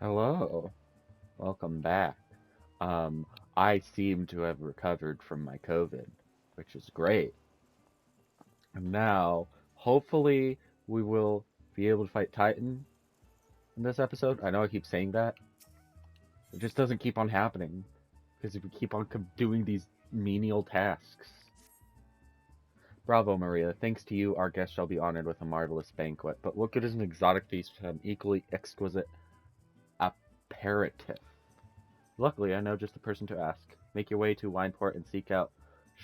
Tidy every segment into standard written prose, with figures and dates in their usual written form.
Hello, welcome back. Um, I seem to have recovered from my COVID, which is great. And now, hopefully, we will be able to fight Titan in this episode. I know I keep saying that. It just doesn't keep on happening because if we keep on doing these menial tasks. Bravo, Maria. Thanks to you, our guest shall be honored with a marvelous banquet. But what good is an exotic feast without an equally exquisite aperitif? Luckily, I know just the person to ask. Make your way to Wineport and seek out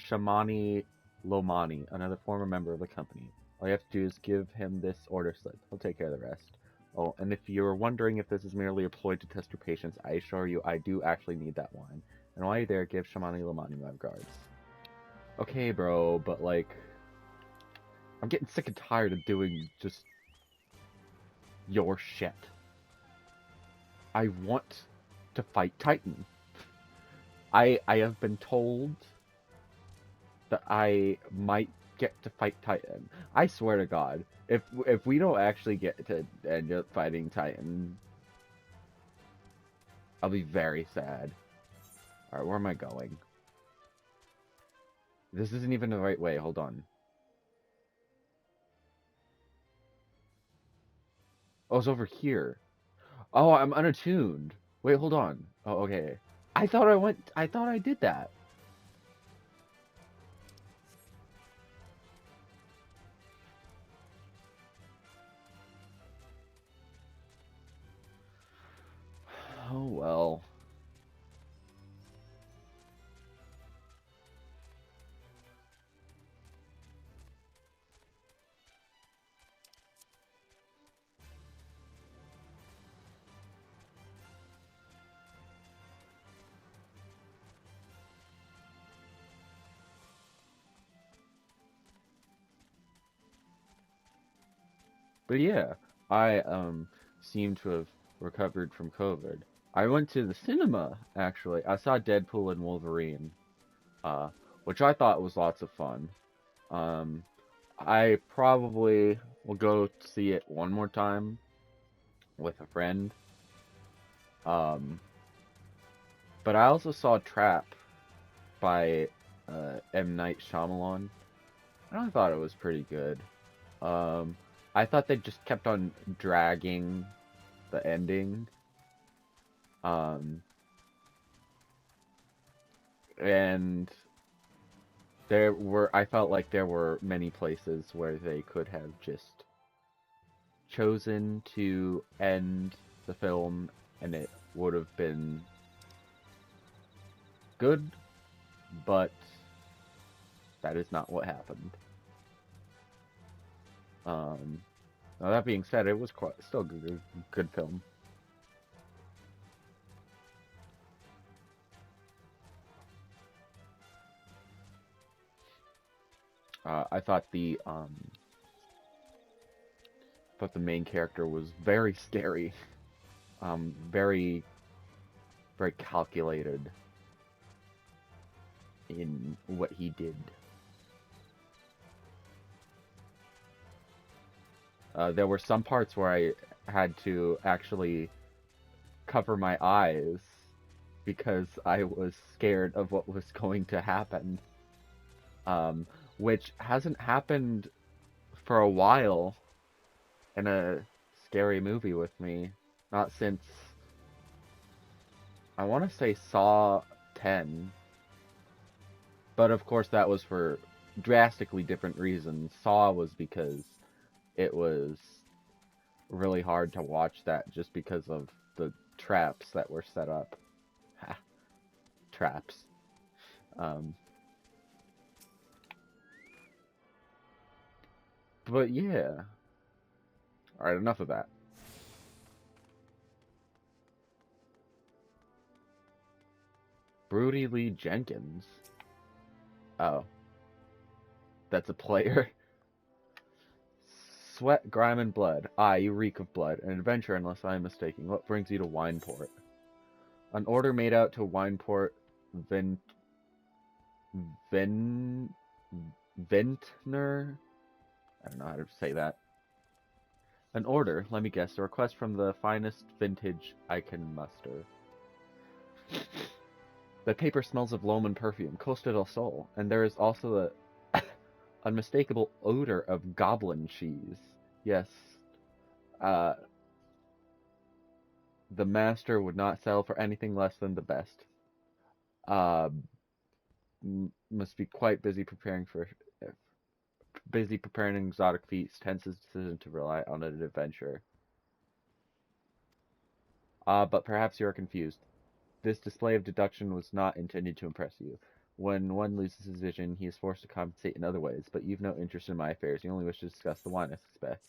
Shamani Lomani, another former member of the company. All you have to do is give him this order slip. He'll take care of the rest. Oh, and if you're wondering if this is merely a ploy to test your patience, I assure you I do actually need that wine. And while you're there, give Shamani Lomani my regards. Okay, bro, but like, I'm getting sick and tired of doing just your shit. I want to fight Titan. I have been told that I might get to fight Titan. I swear to God, if we don't actually get to end up fighting Titan, I'll be very sad. Alright, where am I going? This isn't even the right way, hold on. Oh, it's over here. Oh, I'm unattuned. Wait, hold on. Oh, okay. I thought I did that. Oh, well. But yeah, I seem to have recovered from COVID. I went to the cinema actually. I saw Deadpool and Wolverine, uh, which I thought was lots of fun. Um, I probably will go see it one more time with a friend. Um, but I also saw Trap by M. Night Shyamalan, and I thought it was pretty good. Um, I thought they just kept on dragging the ending. Um, and I felt like there were many places where they could have just chosen to end the film and it would have been good, but that is not what happened. Um, Now that being said, it was quite, still good film. I thought the main character was very scary, very very calculated in what he did. There were some parts where I had to actually cover my eyes because I was scared of what was going to happen, um, which hasn't happened for a while in a scary movie with me. Not since, I want to say, Saw 10. But of course, that was for drastically different reasons. Saw was because it was really hard to watch that just because of the traps that were set up. Ha, traps. Um, but yeah. Alright, enough of that. Brody Lee Jenkins. Oh, that's a player. Sweat, grime, and blood. Ah, you reek of blood. An adventure, unless I am mistaken. What brings you to Wineport? An order made out to Wineport Vent... Ventnor? I don't know how to say that. An order, let me guess, a request from the finest vintage I can muster. The paper smells of Loman perfume, Costa del Sol, and there is also the unmistakable odor of goblin cheese. Yes, uh, the master would not sell for anything less than the best. Uh, must be quite busy preparing an exotic feast, hence his decision to rely on an adventurer. But perhaps you are confused. This display of deduction was not intended to impress you. When one loses his vision, he is forced to compensate in other ways, but you've no interest in my affairs. You only wish to discuss the wine, I suspect.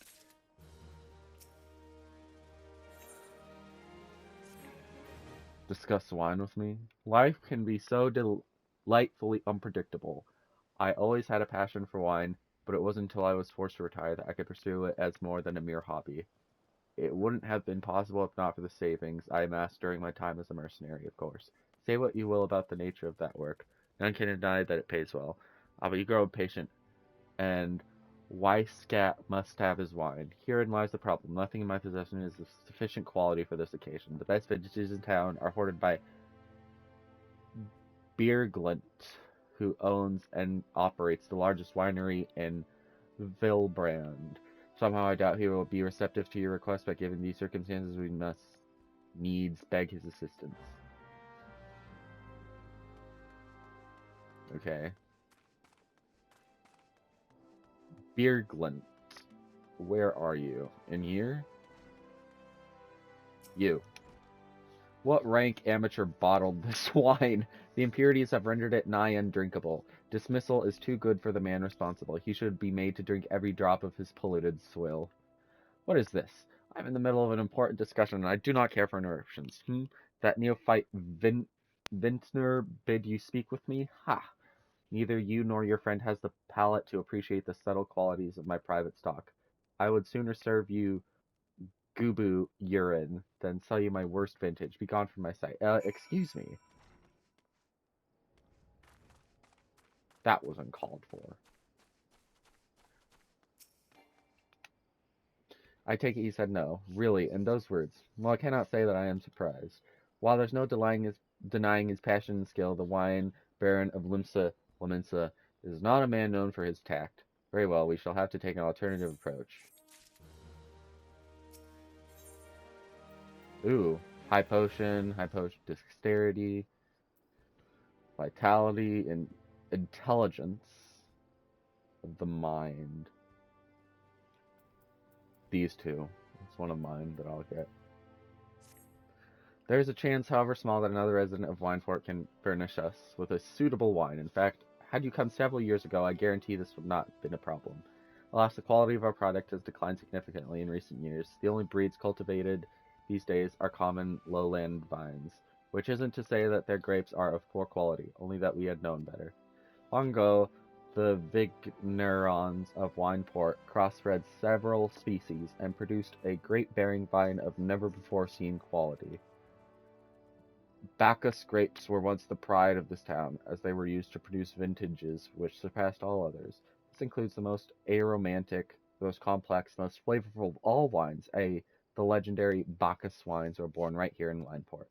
Discuss wine with me? Life can be so delightfully unpredictable. I always had a passion for wine, but it wasn't until I was forced to retire that I could pursue it as more than a mere hobby. It wouldn't have been possible if not for the savings I amassed during my time as a mercenary, of course. Say what you will about the nature of that work. None can deny that it pays well. But you grow impatient, and Weisscat must have his wine. Herein lies the problem. Nothing in my possession is of sufficient quality for this occasion. The best vintages in town are hoarded by Bierglint, who owns and operates the largest winery in Vilbrand. Somehow I doubt he will be receptive to your request, but given these circumstances, we must needs beg his assistance. Okay. Bierglint, where are you? In here? You. What rank amateur bottled this wine? The impurities have rendered it nigh undrinkable. Dismissal is too good for the man responsible. He should be made to drink every drop of his polluted swill. What is this? I'm in the middle of an important discussion, and I do not care for interruptions. That neophyte Vintner bid you speak with me? Ha! Neither you nor your friend has the palate to appreciate the subtle qualities of my private stock. I would sooner serve you Gubu urine than sell you my worst vintage. Be gone from my sight. Excuse me. That was uncalled for. I take it he said no. Really, in those words. Well, I cannot say that I am surprised. While there's no denying his passion and skill, the wine baron of Limensa, is not a man known for his tact. Very well, we shall have to take an alternative approach. Ooh, high potion, dexterity, vitality, and intelligence of the mind. These two. It's one of mine that I'll get. There is a chance, however small, that another resident of Wineport can furnish us with a suitable wine. In fact, had you come several years ago, I guarantee this would not have been a problem. Alas, the quality of our product has declined significantly in recent years. The only breeds cultivated these days are common lowland vines, which isn't to say that their grapes are of poor quality, only that we had known better. Long ago, the vignerons of Wineport crossbred several species and produced a grape-bearing vine of never-before-seen quality. Bacchus grapes were once the pride of this town, as they were used to produce vintages which surpassed all others. This includes the most aromatic, the most complex, most flavorful of all wines. The legendary Bacchus wines were born right here in Wineport.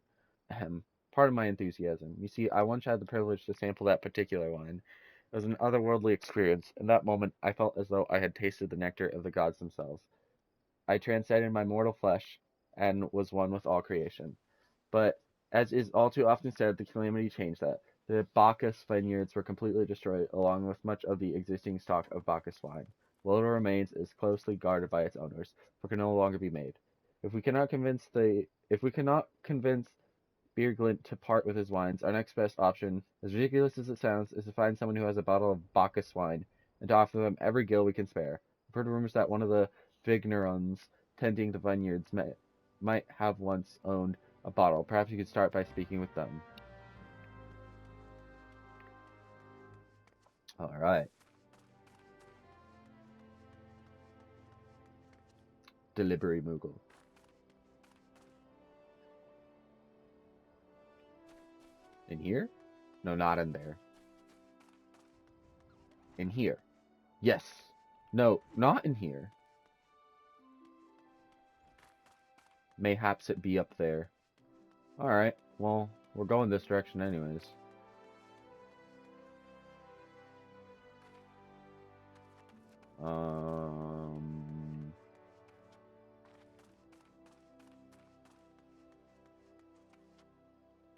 Ahem. Pardon my enthusiasm. You see, I once had the privilege to sample that particular wine. It was an otherworldly experience. In that moment, I felt as though I had tasted the nectar of the gods themselves. I transcended my mortal flesh and was one with all creation. But, as is all too often said, the calamity changed that. The Bacchus vineyards were completely destroyed, along with much of the existing stock of Bacchus wine. What remains is closely guarded by its owners, for it can no longer be made. If we cannot convince Bierglint to part with his wines, our next best option, as ridiculous as it sounds, is to find someone who has a bottle of Bacchus wine, and to offer them every gill we can spare. I've heard rumors that one of the vignerons tending the vineyards might have once owned a bottle. Perhaps you could start by speaking with them. Alright. Delivery Moogle. In here? No, not in there. In here. Yes. No, not in here. Mayhaps it be up there. Alright, well, we're going this direction anyways.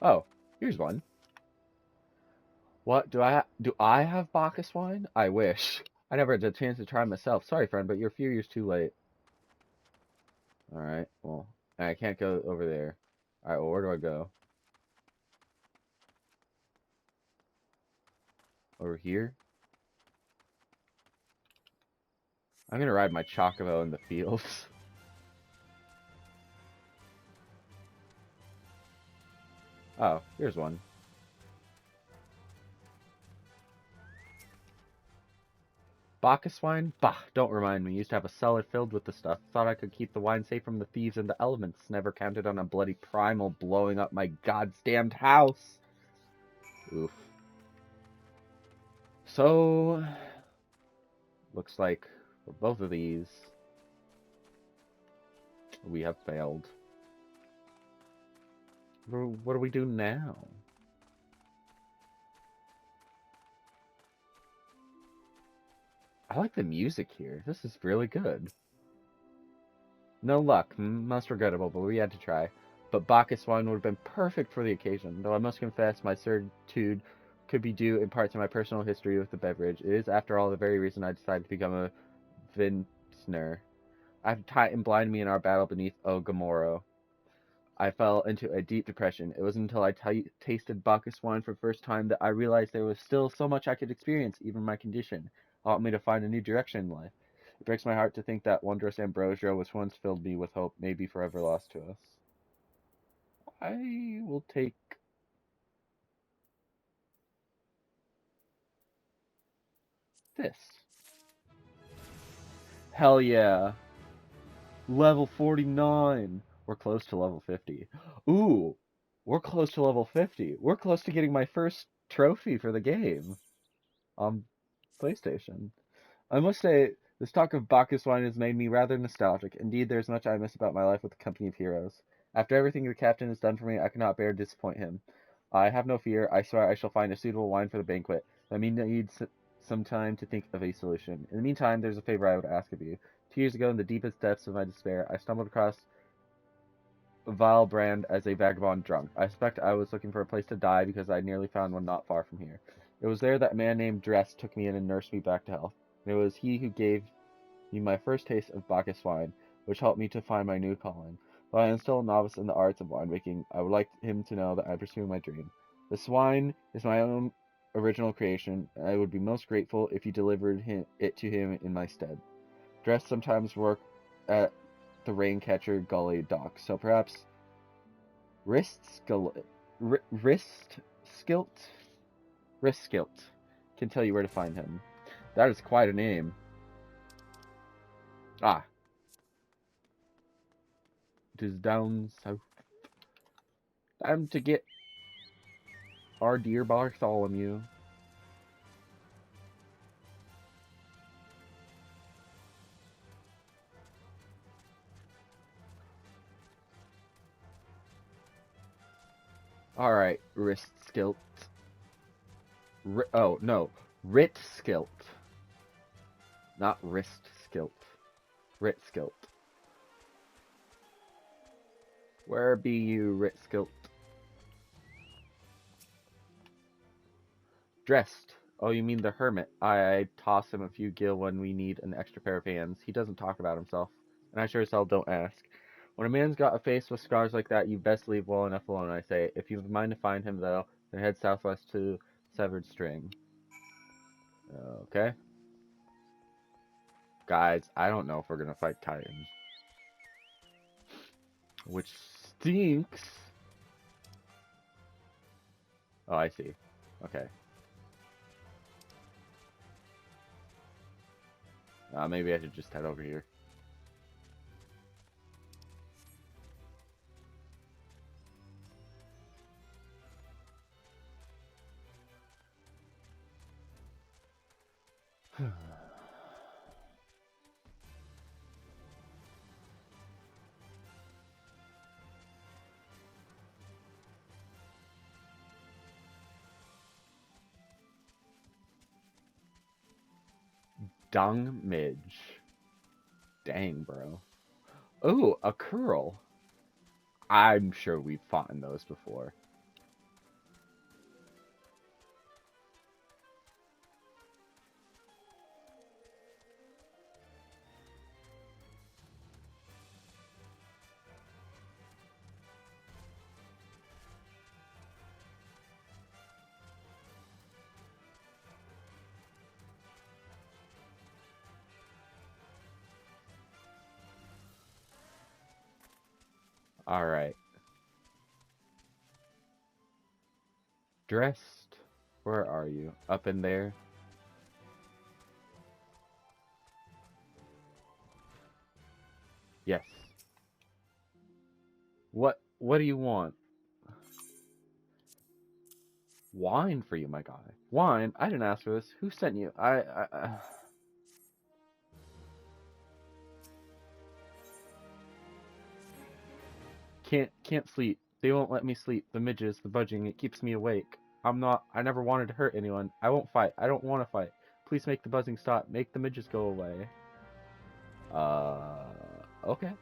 Oh, here's one. What, do I have Bacchus wine? I wish. I never had the chance to try myself. Sorry, friend, but you're a few years too late. Alright, well, I can't go over there. Alright, well, where do I go? Over here? I'm gonna ride my Chocobo in the fields. Oh, here's one. Bacchus wine? Bah, don't remind me. Used to have a cellar filled with the stuff. Thought I could keep the wine safe from the thieves and the elements. Never counted on a bloody primal blowing up my goddamned house. Oof. So, looks like for both of these, we have failed. What do we do now? I like the music here. This is really good. No luck. Most regrettable, but we had to try. But Bacchus wine would have been perfect for the occasion, though I must confess my certitude could be due in part to my personal history with the beverage. It is, after all, the very reason I decided to become a vintner. After Titan blinded me in our battle beneath Ogomoro, I fell into a deep depression. It wasn't until I tasted Bacchus wine for the first time that I realized there was still so much I could experience, even my condition helped me to find a new direction in life. It breaks my heart to think that wondrous ambrosia, which once filled me with hope, may be forever lost to us. I will take this. Hell yeah. Level 49. We're close to level 50. Ooh, we're close to level 50. We're close to getting my first trophy for the game on PlayStation. I must say, this talk of Bacchus wine has made me rather nostalgic. Indeed, there is much I miss about my life with the company of heroes. After everything the captain has done for me, I cannot bear to disappoint him. I have no fear. I swear I shall find a suitable wine for the banquet. Let me need some time to think of a solution. In the meantime, there's a favor I would ask of you. 2 years ago, in the deepest depths of my despair, I stumbled across Valbrand as a vagabond drunk. I suspect I was looking for a place to die because I nearly found one not far from here. It was there that a man named Dress took me in and nursed me back to health. It was he who gave me my first taste of Bacchus wine, which helped me to find my new calling. Though I am still a novice in the arts of winemaking, I would like him to know that I am pursuing my dream. This wine is my own original creation, and I would be most grateful if you delivered it to him in my stead. Dress sometimes work at the Raincatcher Gully dock, so perhaps Wrist Skilt can tell you where to find him. That is quite a name. Ah, it is down south. Time to get our dear Bartholomew. Alright, Wrist Skilt. Oh, no. Writ Skilt. Not Wrist Skilt. Writ Skilt. Where be you, Writ Skilt? Dressed. Oh, you mean the hermit. I toss him a few gil when we need an extra pair of hands. He doesn't talk about himself. And I sure as hell don't ask. When a man's got a face with scars like that, you best leave well enough alone, I say. If you mind to find him, though, then head southwest to Severed String. Okay. Guys, I don't know if we're gonna fight Titans. Which stinks. Oh, I see. Okay. Maybe I should just head over here. Dung Midge. Dang, bro. Ooh, a curl. I'm sure we've fought in those before. Alright. Dressed. Where are you? Up in there? Yes. What do you want? Wine for you, my guy. Wine? I didn't ask for this. Who sent you? I can't sleep. They won't let me sleep. The midges, the budging, it keeps me awake. I never wanted to hurt anyone. I won't fight. I don't want to fight. Please make the buzzing stop. Make the midges go away. Okay.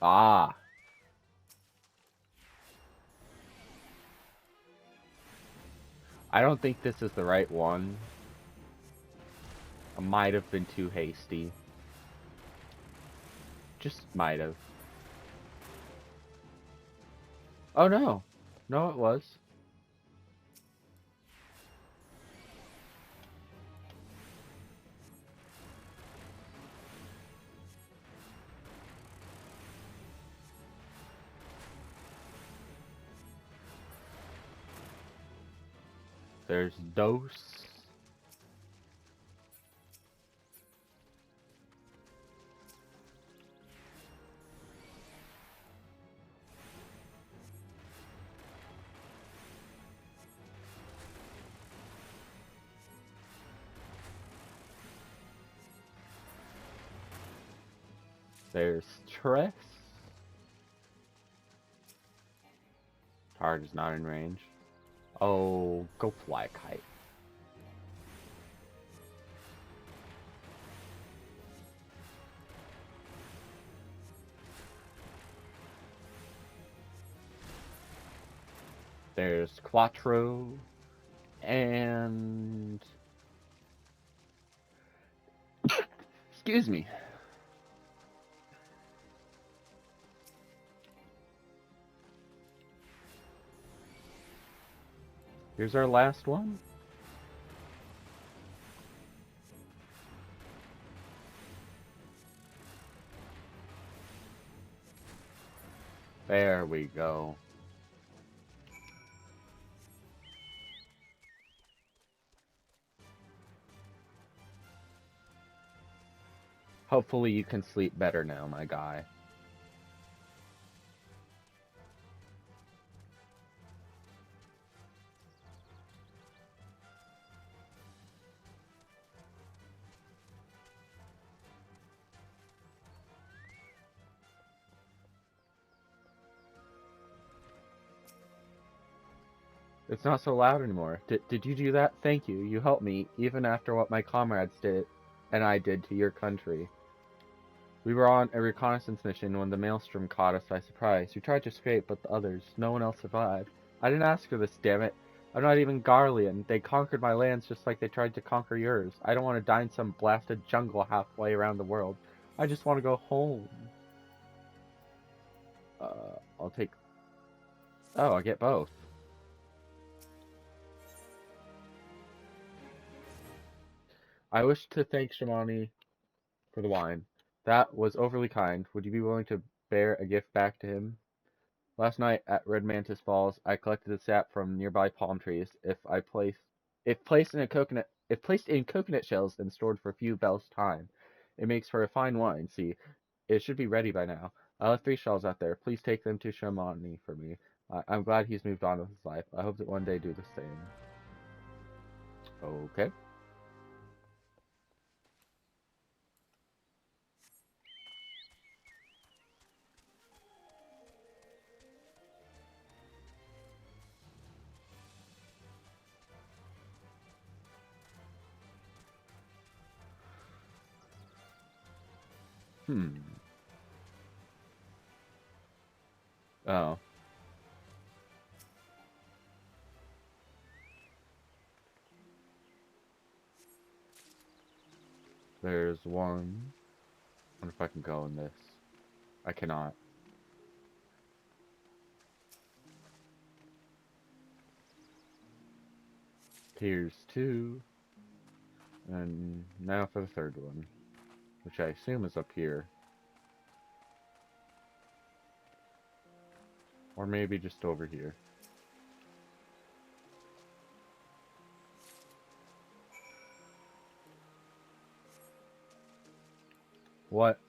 Ah. I don't think this is the right one. I might have been too hasty. Just might have. Oh no. No, it was. There's Dose. There's Tress. Tard is not in range. Oh, go fly a kite. There's Quattro. And... excuse me. Here's our last one. There we go. Hopefully you can sleep better now, my guy. It's not so loud anymore. Did you do that? Thank you. You helped me, even after what my comrades did and I did to your country. We were on a reconnaissance mission when the maelstrom caught us by surprise. We tried to escape, but the others, no one else survived. I didn't ask for this, damn it. I'm not even Garlean. They conquered my lands just like they tried to conquer yours. I don't want to die in some blasted jungle halfway around the world. I just want to go home. I'll take... oh, I get both. I wish to thank Shamani for the wine. That was overly kind. Would you be willing to bear a gift back to him? Last night at Red Mantis Falls, I collected the sap from nearby palm trees. If placed in coconut shells and stored for a few bells time, it makes for a fine wine. See, it should be ready by now. I left 3 shells out there. Please take them to Shamani for me. I'm glad he's moved on with his life. I hope that one day do the same. Okay. Hmm. Oh. There's one. I wonder if I can go in this. I cannot. Here's two. And now for the third one, which I assume is up here. Or maybe just over here. What?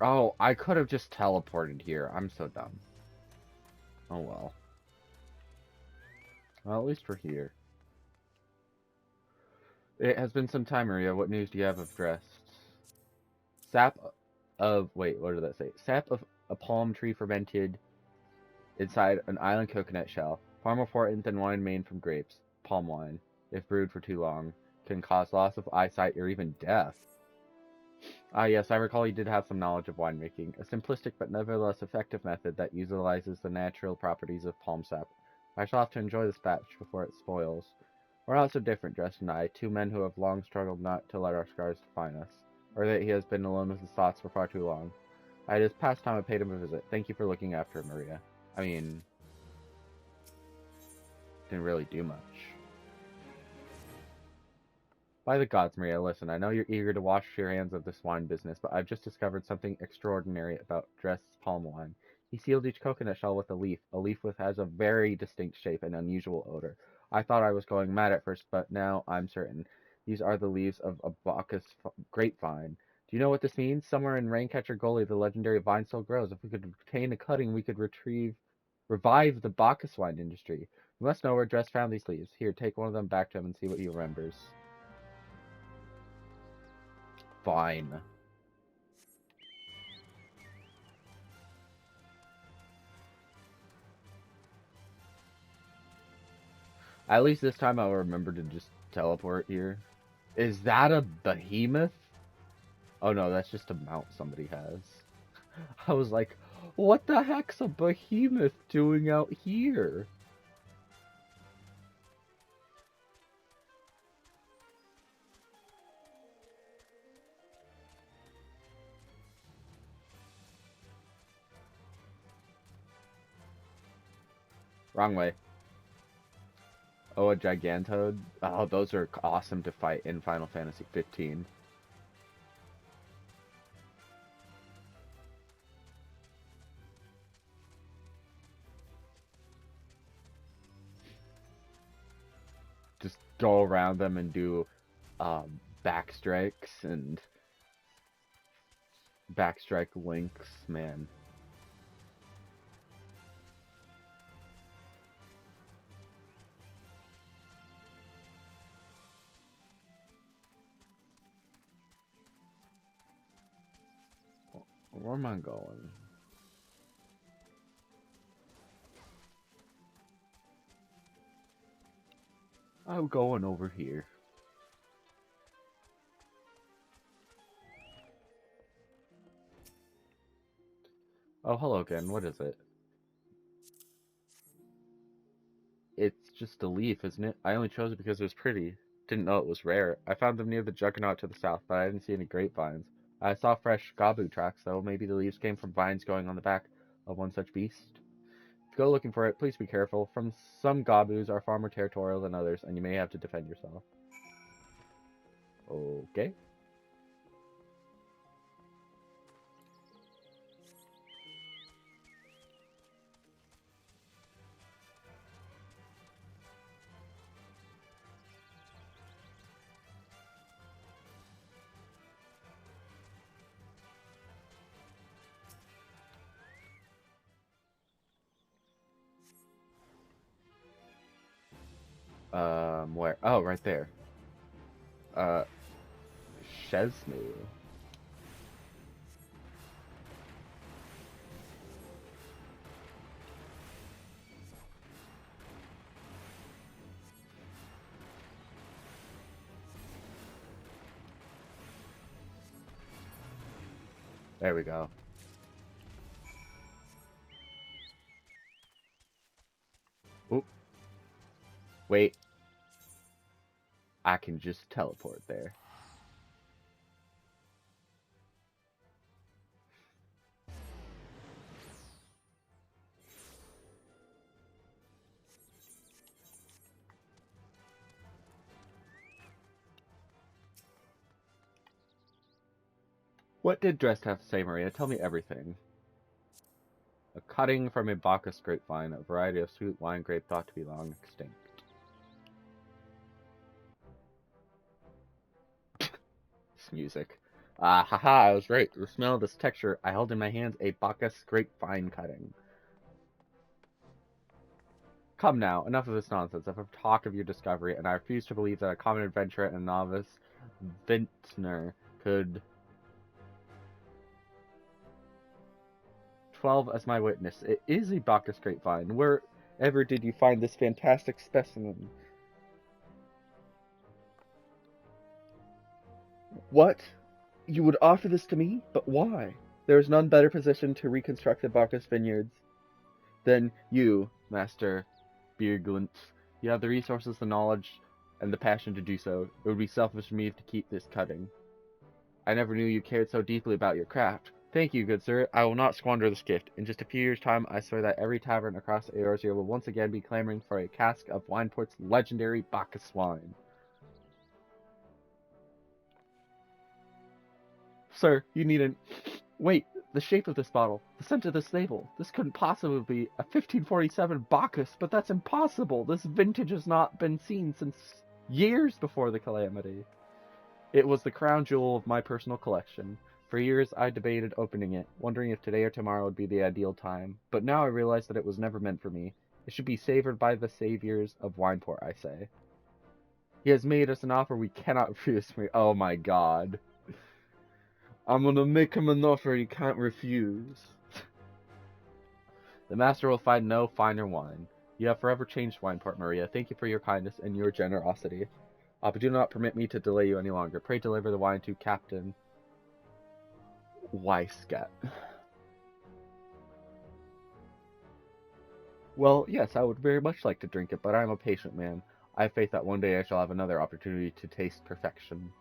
Oh, I could have just teleported here. I'm so dumb. Oh well. Well, at least we're here. It has been some time, Maria. What news do you have of Drest? Sap of... Wait, what did that say? Sap of a palm tree fermented inside an island coconut shell. Far more potent than wine made from grapes. Palm wine, if brewed for too long, can cause loss of eyesight or even death. Ah, yes, I recall you did have some knowledge of winemaking. A simplistic but nevertheless effective method that utilizes the natural properties of palm sap. I shall have to enjoy this batch before it spoils. We're not so different, Dress and I, two men who have long struggled not to let our scars define us, or that he has been alone with his thoughts for far too long. It is past time I paid him a visit. Thank you for looking after him, Maria. I mean, didn't really do much. By the gods, Maria, listen, I know you're eager to wash your hands of this wine business, but I've just discovered something extraordinary about Dress's palm wine. He sealed each coconut shell with a leaf which has a very distinct shape and unusual odor. I thought I was going mad at first, but now I'm certain. These are the leaves of a Bacchus grapevine. Do you know what this means? Somewhere in Raincatcher Gully, the legendary vine still grows. If we could obtain a cutting, we could revive the Bacchus wine industry. We must know where Dress found these leaves. Here, take one of them back to him and see what he remembers. Fine. At least this time I'll remember to just teleport here. Is that a behemoth? Oh no, that's just a mount somebody has. I was like, what the heck's a behemoth doing out here? Wrong way. Oh, a Gigantode? Oh, those are awesome to fight in Final Fantasy 15. Just go around them and do backstrikes and backstrike links, man. Where am I going? I'm going over here. Oh, hello again. What is it? It's just a leaf, isn't it? I only chose it because it was pretty. Didn't know it was rare. I found them near the Juggernaut to the south, but I didn't see any grapevines. I saw fresh gabu tracks, though. Maybe the leaves came from vines going on the back of one such beast. If you go looking for it, please be careful. Some gabus are far more territorial than others, and you may have to defend yourself. Okay. Where? Oh, right there. Uh, Shesmu. There we go. Oop. Wait. I can just teleport there. What did Drest have to say, Maria? Tell me everything. A cutting from a Bacchus grapevine, a variety of sweet wine grape thought to be long extinct. This music. Ah, haha, I was right. The smell of this texture, I held in my hands a Bacchus grapevine cutting. Come now, enough of this nonsense. I've talked of your discovery, and I refuse to believe that a common adventurer and a novice vintner could... 12 as my witness. It is a Bacchus grapevine. Wherever did you find this fantastic specimen? What? You would offer this to me? But why? There is none better positioned to reconstruct the Bacchus vineyards than you, Master Bierglint. You have the resources, the knowledge, and the passion to do so. It would be selfish of me to keep this cutting. I never knew you cared so deeply about your craft. Thank you, good sir. I will not squander this gift. In just a few years' time, I swear that every tavern across Eorzea will once again be clamoring for a cask of Wineport's legendary Bacchus wine. Sir, you needn't... Wait, the shape of this bottle, the scent of this label. This couldn't possibly be a 1547 Bacchus, but that's impossible. This vintage has not been seen since years before the calamity. It was the crown jewel of my personal collection. For years, I debated opening it, wondering if today or tomorrow would be the ideal time. But now I realize that it was never meant for me. It should be savored by the saviors of Wineport, I say. He has made us an offer we cannot refuse. Oh my god. I'm gonna make him an offer he can't refuse. The master will find no finer wine. You have forever changed Wineport, Maria. Thank you for your kindness and your generosity. But do not permit me to delay you any longer. Pray deliver the wine to Captain Weisgat. Well, yes, I would very much like to drink it, but I am a patient man. I have faith that one day I shall have another opportunity to taste perfection.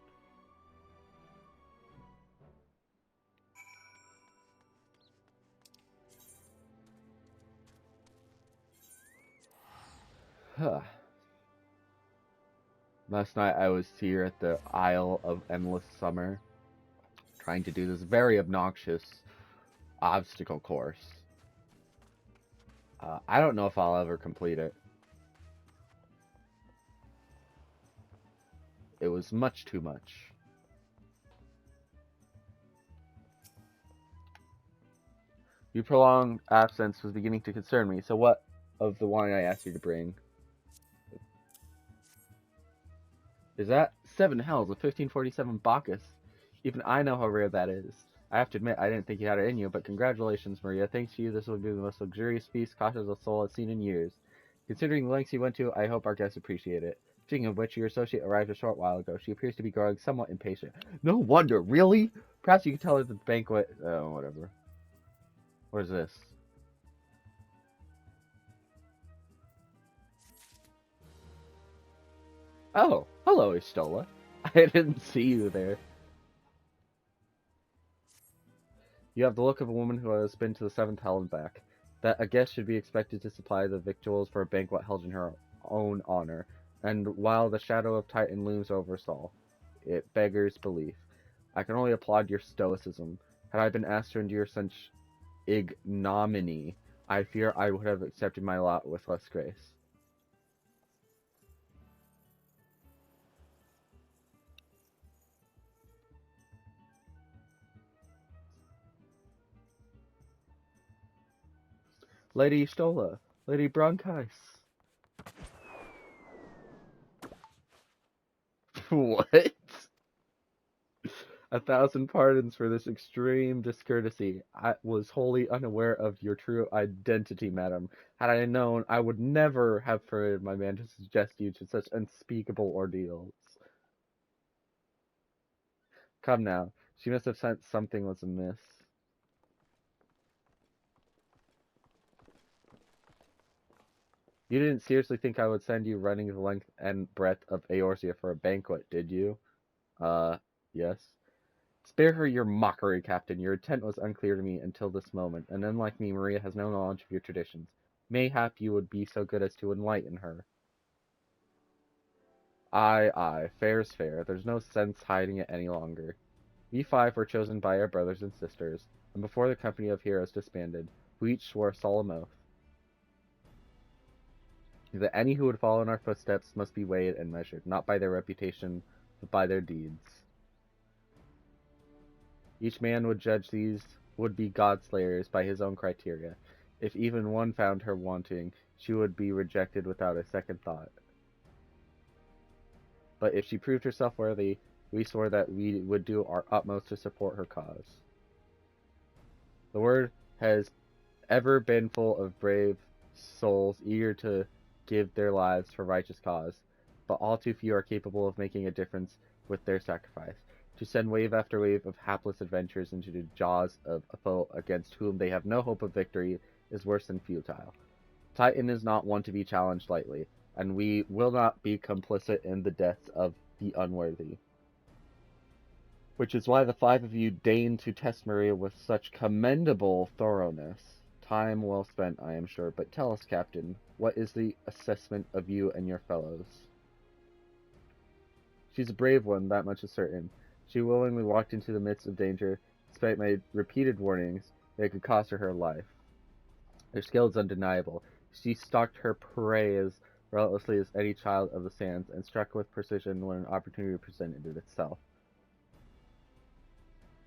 Last night I was here at the Isle of Endless Summer, trying to do this very obnoxious obstacle course. I don't know if I'll ever complete it. It was much too much. Your prolonged absence was beginning to concern me, so what of the wine I asked you to bring? Is that 7 hells of 1547 Bacchus? Even I know how rare that is. I have to admit, I didn't think you had it in you, but congratulations, Maria. Thanks to you, this will be the most luxurious feast Kasha's soul has seen in years. Considering the lengths you went to, I hope our guests appreciate it. Speaking of which, your associate arrived a short while ago. She appears to be growing somewhat impatient. No wonder, really? Perhaps you can tell her the banquet... Oh, whatever. What is this? Oh, hello, Istola. I didn't see you there. You have the look of a woman who has been to the 7th hell and back. That a guest should be expected to supply the victuals for a banquet held in her own honor, and while the shadow of Titan looms over us all. It beggars belief. I can only applaud your stoicism. Had I been asked to endure such ignominy, I fear I would have accepted my lot with less grace. Lady Stola, Lady Bronchis. What? 1,000 pardons for this extreme discourtesy. I was wholly unaware of your true identity, madam. Had I known, I would never have permitted my man to suggest you to such unspeakable ordeals. Come now, she must have sensed something was amiss. You didn't seriously think I would send you running the length and breadth of Eorzea for a banquet, did you? Yes. Spare her your mockery, Captain. Your intent was unclear to me until this moment, and unlike me, Maria has no knowledge of your traditions. Mayhap you would be so good as to enlighten her. Aye, fair's fair. There's no sense hiding it any longer. We five were chosen by our brothers and sisters, and before the company of heroes disbanded, we each swore a solemn oath that any who would follow in our footsteps must be weighed and measured, not by their reputation, but by their deeds. Each man would judge these would-be god-slayers by his own criteria. If even one found her wanting, she would be rejected without a second thought. But if she proved herself worthy, we swore that we would do our utmost to support her cause. The world has ever been full of brave souls eager to give their lives for righteous cause, but all too few are capable of making a difference with their sacrifice. To send wave after wave of hapless adventurers into the jaws of a foe against whom they have no hope of victory is worse than futile. Titan is not one to be challenged lightly, and we will not be complicit in the deaths of the unworthy. Which is why the five of you deigned to test Maria with such commendable thoroughness. Time well spent, I am sure, but tell us, Captain, what is the assessment of you and your fellows? She's a brave one, that much is certain. She willingly walked into the midst of danger, despite my repeated warnings that it could cost her her life. Her skill is undeniable. She stalked her prey as relentlessly as any child of the sands, and struck with precision when an opportunity presented itself.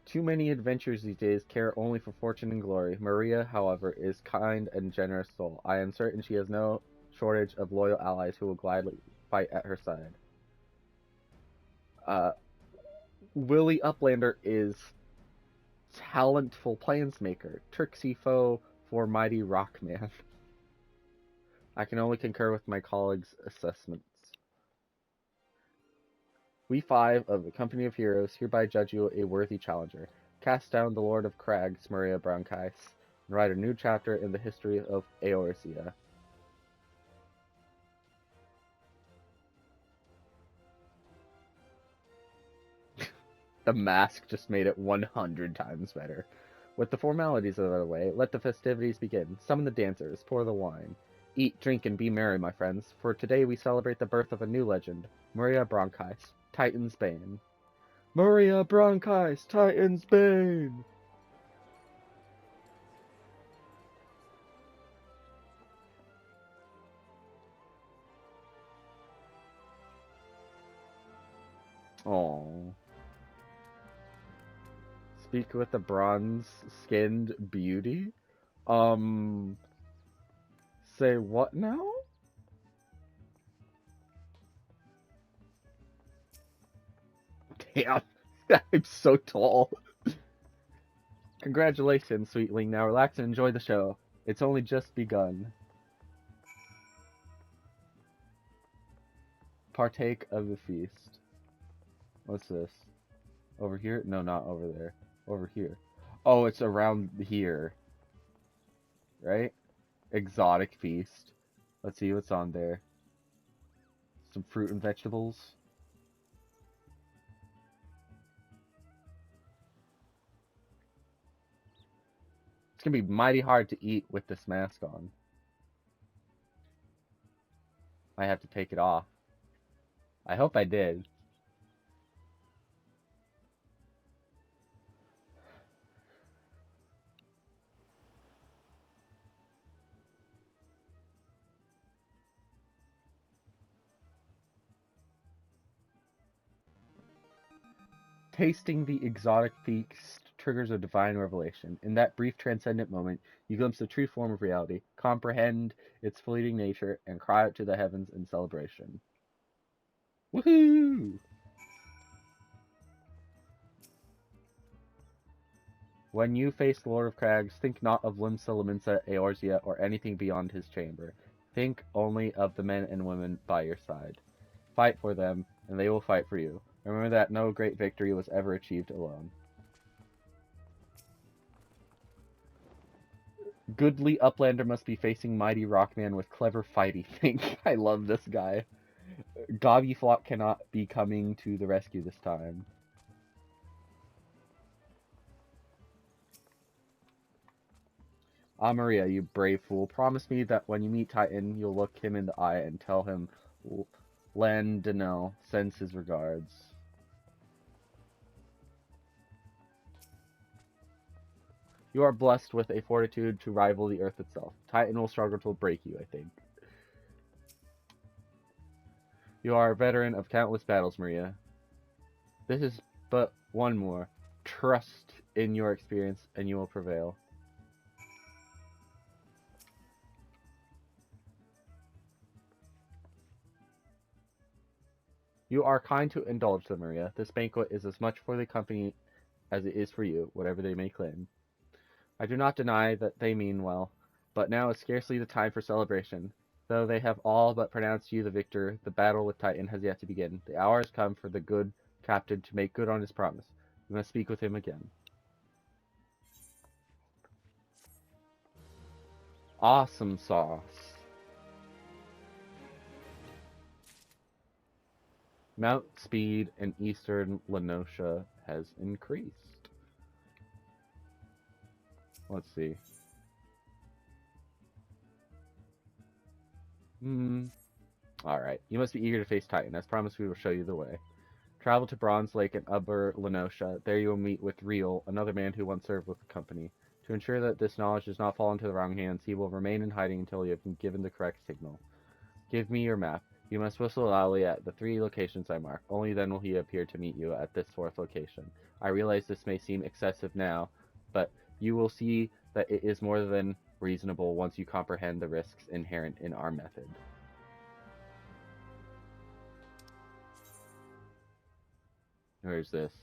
Too many adventurers these days care only for fortune and glory. Maria, however, is kind and generous soul. I am certain she has no shortage of loyal allies who will gladly fight at her side. Willie Uplander is talentful planesmaker. Trixie foe for mighty Rockman. I can only concur with my colleagues' assessments. We five of the Company of Heroes hereby judge you a worthy challenger. Cast down the Lord of Crags, Maria Bronchis, and write a new chapter in the history of Eorzea. The mask just made it 100 times better. With the formalities out of the way, let the festivities begin. Summon the dancers, pour the wine. Eat, drink, and be merry, my friends, for today we celebrate the birth of a new legend, Maria Bronchis, Titan's Bane. Maria Bronchis, Titan's Bane! Aww. Speak with a bronze-skinned beauty? Say what now? Damn, I'm so tall. Congratulations, sweetling. Now relax and enjoy the show. It's only just begun. Partake of the feast. What's this? Over here? No, not over there. Over here. Oh, it's around here. Right? Exotic feast. Let's see what's on there. Some fruit and vegetables. It's gonna be mighty hard to eat with this mask on. I have to take it off. I hope I did. Tasting the exotic feast triggers a divine revelation. In that brief transcendent moment, you glimpse the true form of reality, comprehend its fleeting nature, and cry out to the heavens in celebration. Woohoo! When you face the Lord of Crags, think not of Limsa, Laminsa, Eorzea, or anything beyond his chamber. Think only of the men and women by your side. Fight for them, and they will fight for you. Remember that no great victory was ever achieved alone. Goodly Uplander must be facing mighty Rockman with clever fighty think. I love this guy. Gobbyflock cannot be coming to the rescue this time. Ah, Maria, you brave fool. Promise me that when you meet Titan, you'll look him in the eye and tell him Landinel sends his regards. You are blessed with a fortitude to rival the earth itself. Titan will struggle to break you, I think. You are a veteran of countless battles, Maria. This is but one more. Trust in your experience, and you will prevail. You are kind to indulge them, Maria. This banquet is as much for the company as it is for you, whatever they may claim. I do not deny that they mean well, but now is scarcely the time for celebration. Though they have all but pronounced you the victor, the battle with Titan has yet to begin. The hour has come for the good captain to make good on his promise. You must speak with him again. Awesome sauce. Mount speed in eastern Lenosha has increased. Let's see. Alright. You must be eager to face Titan. As promised, we will show you the way. Travel to Bronze Lake in Upper Lenosha. There you will meet with Riel, another man who once served with the company. To ensure that this knowledge does not fall into the wrong hands, he will remain in hiding until you have been given the correct signal. Give me your map. You must whistle loudly at the 3 locations I mark. Only then will he appear to meet you at this 4th location. I realize this may seem excessive now, but you will see that it is more than reasonable once you comprehend the risks inherent in our method. Where is this?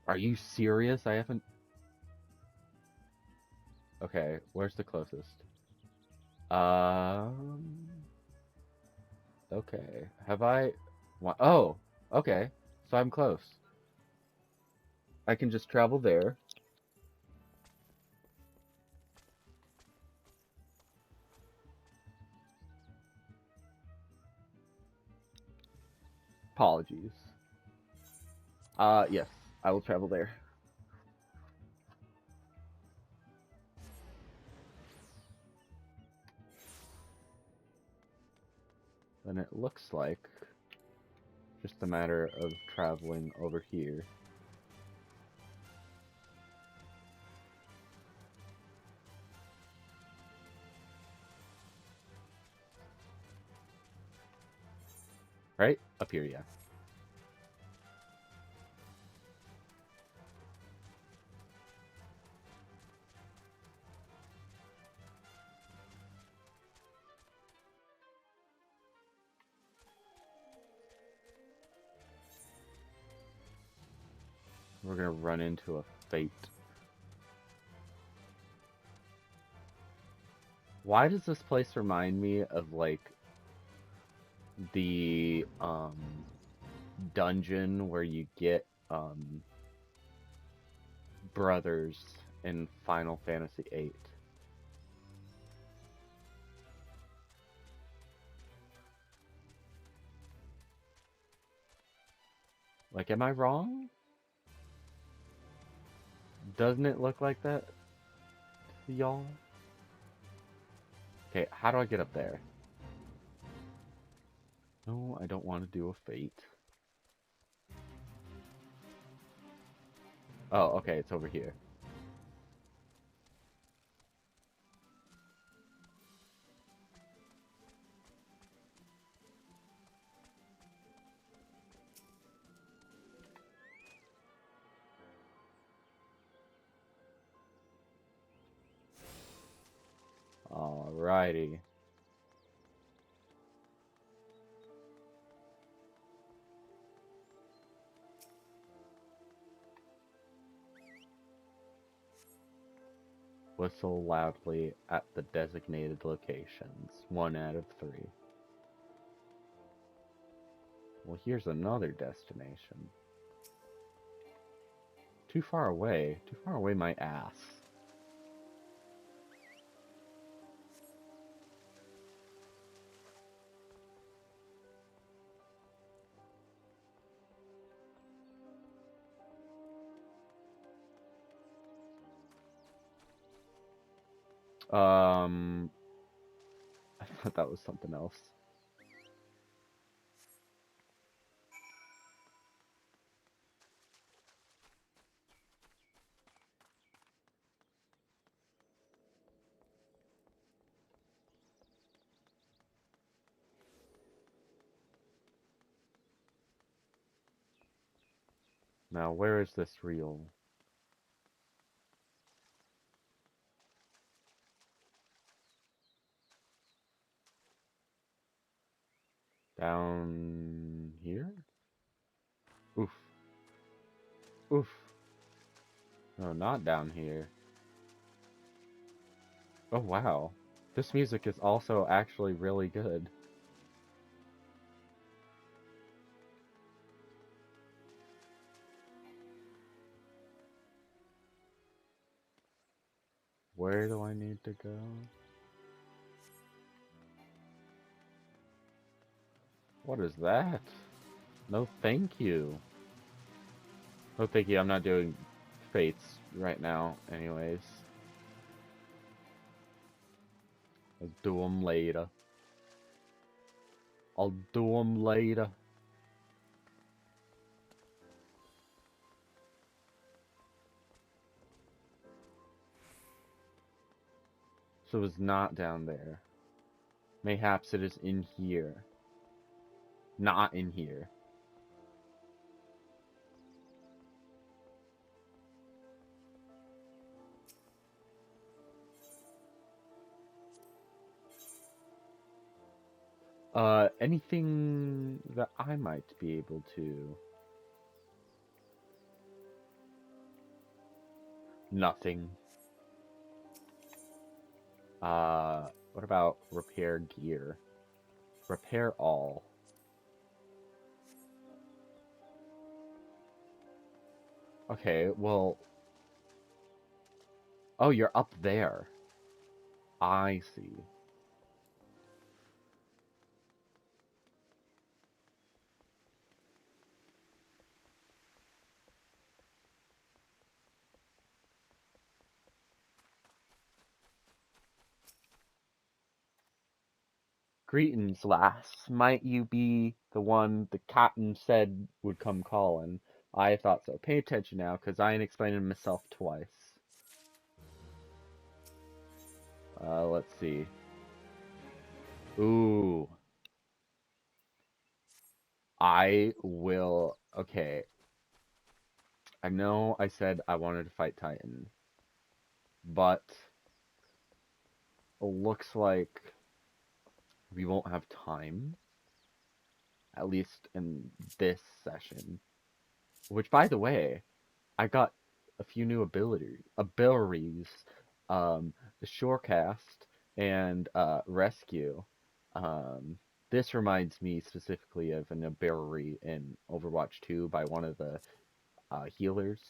Are you serious? I haven't... Okay, where's the closest? Okay. Have I... Oh! Okay. So I'm close. I can just travel there. Apologies. Yes. I will travel there. Then it looks like just a matter of traveling over here. Right? Up here, yeah. We're gonna run into a fate. Why does this place remind me of, like, the, dungeon where you get, brothers in Final Fantasy VIII? Like, am I wrong? Doesn't it look like that to y'all? Okay, how do I get up there? No, I don't want to do a fate. Oh, okay, it's over here. Alrighty. Whistle loudly at the designated locations. 1 out of 3. Well, here's another destination. Too far away. Too far away, my ass. I thought that was something else. Now, where is this reel? Down here? Oof. Oof. No, not down here. Oh, wow. This music is also actually really good. Where do I need to go? What is that? No, thank you. No, thank you. I'm not doing fates right now, anyways. I'll do them later. I'll do them later. So it's not down there. Mayhaps it is in here. Not in here. Anything that I might be able to... Nothing. What about repair gear? Repair all. Okay, well... Oh, you're up there. I see. Greetings, lass. Might you be the one the captain said would come calling? I thought so. Pay attention now, because I ain't explaining myself twice. Let's see. Ooh. I will... Okay. I know I said I wanted to fight Titan, but it looks like we won't have time, at least in this session. Which, by the way, I got a few new abilities, the Shorecast and Rescue. This reminds me specifically of an ability in Overwatch 2 by one of the healers.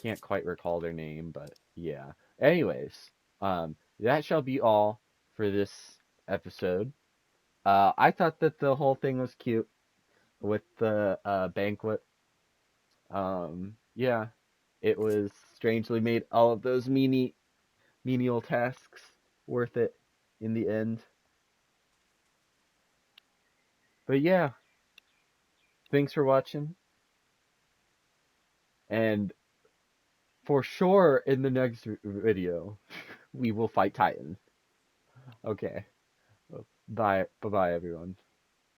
Can't quite recall their name, but yeah. Anyways, that shall be all for this episode. I thought that the whole thing was cute with the banquet. Yeah, it was strangely made all of those menial tasks worth it in the end. But yeah, thanks for watching, and for sure in the next video, we will fight Titan. Okay, bye, bye-bye everyone.